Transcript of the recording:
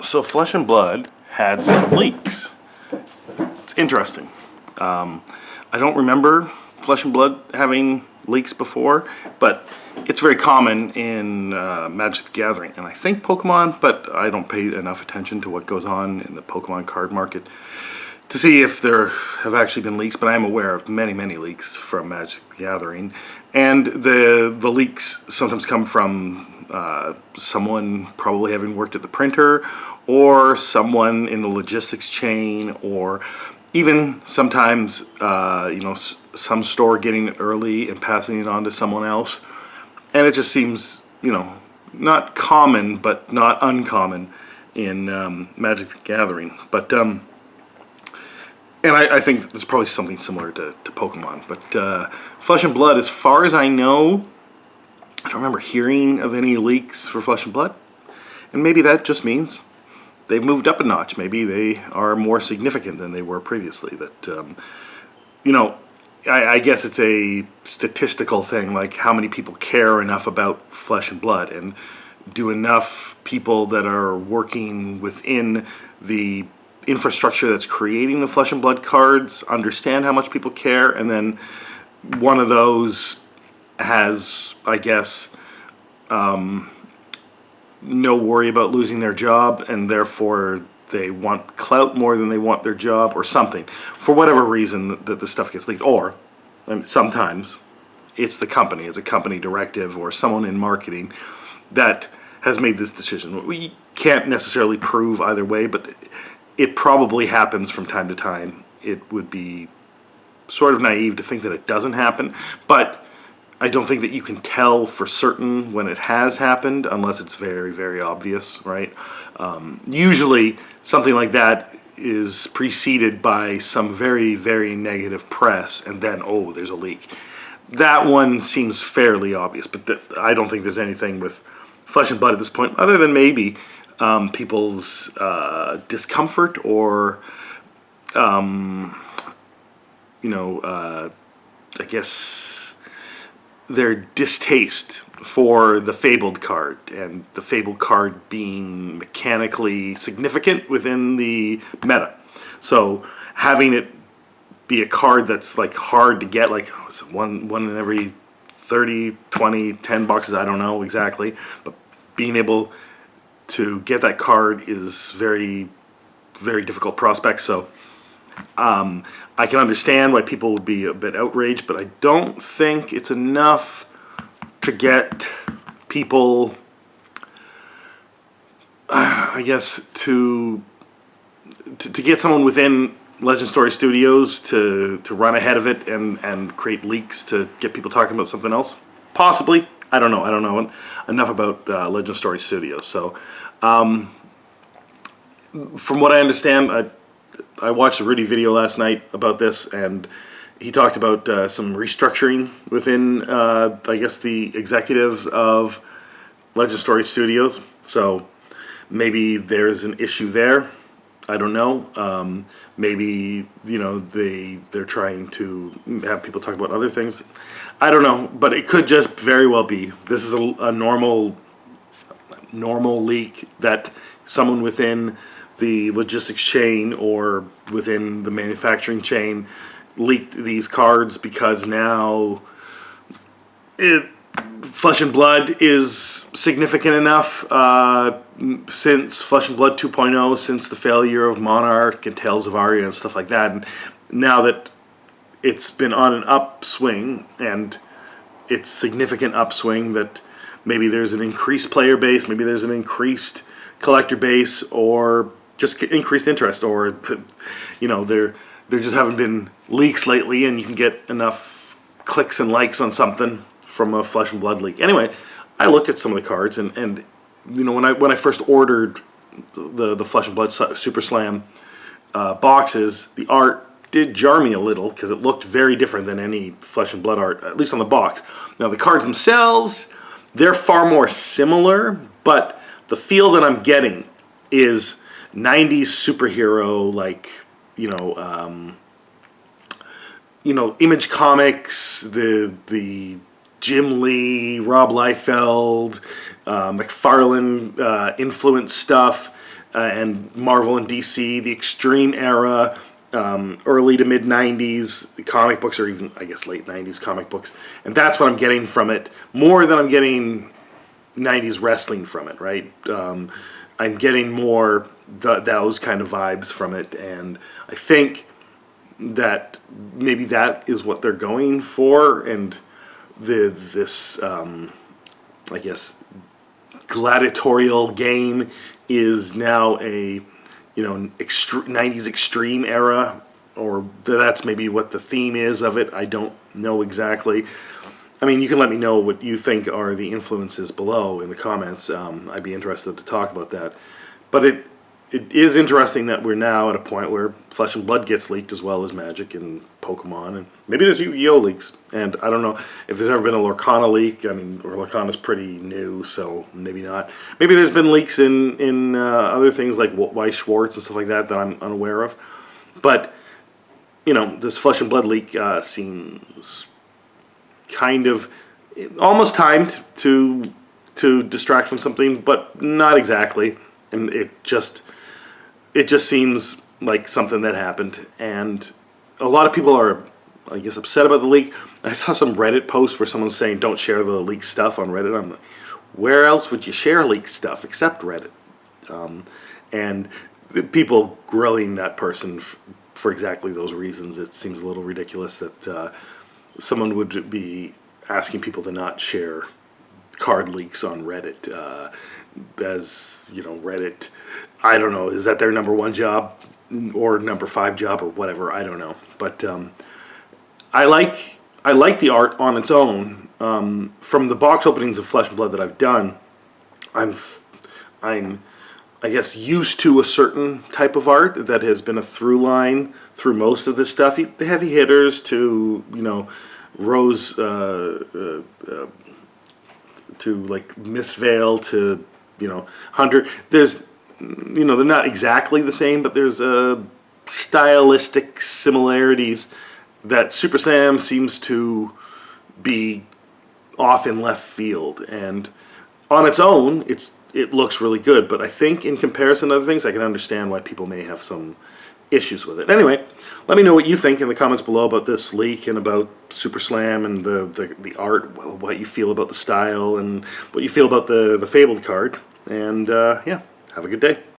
So Flesh and Blood had some leaks. It's interesting. I don't remember Flesh and Blood having leaks before, but it's very common in Magic the Gathering, and I think Pokemon, but I don't pay enough attention to what goes on in the Pokemon card market to see if there have actually been leaks, but I am aware of many, many leaks from Magic the Gathering. And the leaks sometimes come from someone probably having worked at the printer, or someone in the logistics chain, or even sometimes some store getting it early and passing it on to someone else. And it just seems, not common, but not uncommon in Magic the Gathering. But and I think there's probably something similar to Pokemon. But Flesh and Blood, as far as I know, I don't remember hearing of any leaks for Flesh and Blood. And maybe that just means they've moved up a notch. Maybe they are more significant than they were previously. That, I guess it's a statistical thing, like how many people care enough about Flesh and Blood, and do enough people that are working within the infrastructure that's creating the Flesh and Blood cards understand how much people care, and then one of those has, I guess, no worry about losing their job, and therefore they want clout more than they want their job, or something. For whatever reason that the stuff gets leaked. Or, sometimes it's the company, it's a company directive, or someone in marketing that has made this decision. We can't necessarily prove either way, but it probably happens from time to time. It would be sort of naive to think that it doesn't happen, but I don't think that you can tell for certain when it has happened unless it's very, very obvious, right? Usually something like that is preceded by some very, very negative press, and then, oh, there's a leak. That one seems fairly obvious, but I don't think there's anything with Flesh and Blood at this point, other than maybe people's discomfort, or I guess their distaste for the Fabled card, and the Fabled card being mechanically significant within the meta. So having it be a card that's like hard to get, like one in every 30, 20, 10 boxes, I don't know exactly, but being able to get that card is very, very difficult prospect. So I can understand why people would be a bit outraged, but I don't think it's enough to get people, I guess, to get someone within Legend Story Studios to run ahead of it and create leaks to get people talking about something else. Possibly. I don't know enough about Legend Story Studios. So from what I understand, I watched a Rudy video last night about this, and he talked about some restructuring within, I guess, the executives of Legend Story Studios. So maybe there's an issue there. I don't know. Maybe they're trying to have people talk about other things. I don't know, but it could just very well be this is a normal leak that someone within the logistics chain or within the manufacturing chain leaked these cards, because now Flesh and Blood is significant enough since Flesh and Blood 2.0, since the failure of Monarch and Tales of Aria and stuff like that. And now that it's been on an upswing, and it's significant upswing, that maybe there's an increased player base, maybe there's an increased collector base, or just increased interest, or there just haven't been leaks lately, and you can get enough clicks and likes on something from a Flesh and Blood leak. Anyway, I looked at some of the cards, and when I first ordered the Flesh and Blood Super Slam boxes, the art did jar me a little, because it looked very different than any Flesh and Blood art, at least on the box. Now the cards themselves, they're far more similar, but the feel that I'm getting is 90s superhero, like Image Comics, the Jim Lee, Rob Liefeld, McFarlane influenced stuff, and Marvel and DC, the Extreme era, early to mid 90s comic books, or even I guess late 90s comic books, and that's what I'm getting from it more than I'm getting 90s wrestling from it, right? I'm getting more those kind of vibes from it, and I think that maybe that is what they're going for, and this I guess gladiatorial game is now a 90s extreme era, or that's maybe what the theme is of it. I don't know exactly. I mean, you can let me know what you think are the influences below in the comments. I'd be interested to talk about that. But it is interesting that we're now at a point where Flesh and Blood gets leaked as well as Magic and Pokemon, and maybe there's Yu-Gi-Oh leaks. And I don't know if there's ever been a Lorcana leak. I mean, Lorcana's pretty new, so maybe not. Maybe there's been leaks in other things like Weiss Schwartz and stuff like that I'm unaware of. But this Flesh and Blood leak seems kind of almost timed to distract from something, but not exactly. And it just seems like something that happened, and a lot of people are, I guess, upset about the leak. I saw some Reddit post where someone's saying don't share the leaked stuff on Reddit. I'm like, where else would you share leaked stuff except Reddit? And people grilling that person for exactly those reasons. It seems a little ridiculous that someone would be asking people to not share card leaks on Reddit. As Reddit, I don't know, is that their number one job or number 5 job or whatever? I don't know. But I like the art on its own. From the box openings of Flesh and Blood that I've done, I'm I guess used to a certain type of art that has been a through line through most of this stuff. The heavy hitters to Rose to like Mistveil to Hunter. There's they're not exactly the same, but there's stylistic similarities that Super Sam seems to be off in left field, and on its own it looks really good, but I think in comparison to other things I can understand why people may have some issues with it. Anyway, let me know what you think in the comments below about this leak and about Super Slam and the art, what you feel about the style and what you feel about the Fabled card, and yeah, have a good day.